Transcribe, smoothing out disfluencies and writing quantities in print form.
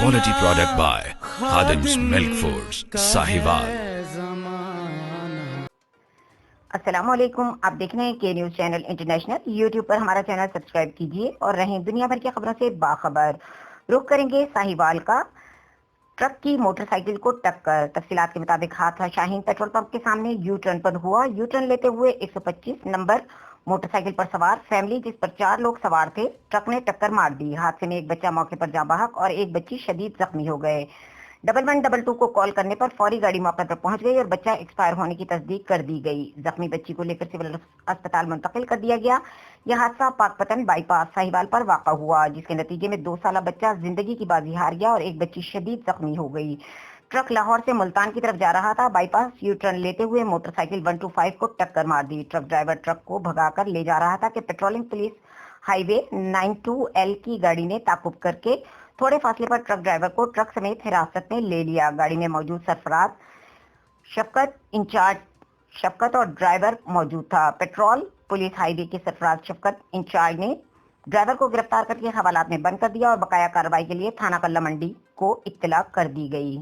quality product by Khadim's Milk Foods, Sahiwal. अस्सलाम वालेकुम। आप देख रहे हैं के न्यूज़ चैनल इंटरनेशनल। यूट्यूब पर हमारा चैनल सब्सक्राइब कीजिए और रहें दुनिया भर की खबरों से बाखबर। रुख करेंगे साहिवाल का। ट्रक की मोटरसाइकिल को टक्कर। तफसीलात के मुताबिक हादसा शाहीन पेट्रोल पंप के सामने यू टर्न पर हुआ। यू टर्न लेते हुए 125 नंबर मोटरसाइकिल पर सवार फैमिली, जिस पर 4 लोग सवार थे, ट्रक ने टक्कर मार दी। हादसे में एक बच्चा मौके पर जाँ बहक और एक बच्ची शदीद जख्मी हो गए। 1122 को कॉल करने पर फौरी गाड़ी मौके पर पहुंच गई और बच्चा एक्सपायर होने की तस्दीक कर दी गई। जख्मी बच्ची को लेकर सिविल अस्पताल मुंतकिल कर दिया गया। यह हादसा पाकपतन बाईपास साहिवाल पर वाक़ा हुआ, जिसके नतीजे में 2 साला बच्चा जिंदगी की बाजी हार गया और एक बच्ची शदीद जख्मी हो गई। ट्रक लाहौर से मुल्तान की तरफ जा रहा था। बाईपास यू टर्न लेते हुए मोटरसाइकिल 125 को टक्कर मार दी। ट्रक ड्राइवर ट्रक को भगाकर ले जा रहा था कि पेट्रोलिंग पुलिस हाईवे 92L की गाड़ी ने ताकुब करके थोड़े फासले पर ट्रक ड्राइवर को ट्रक समेत हिरासत में ले लिया। गाड़ी में मौजूद सरफराज शफकत और ड्राइवर मौजूद था। पेट्रोल पुलिस हाईवे के सरफराज शफकत इंचार्ज ने ड्राइवर को गिरफ्तार करके हवालात में बंद कर दिया और बकाया कार्रवाई के लिए थाना कल्ला मंडी को इत्तला कर दी गई।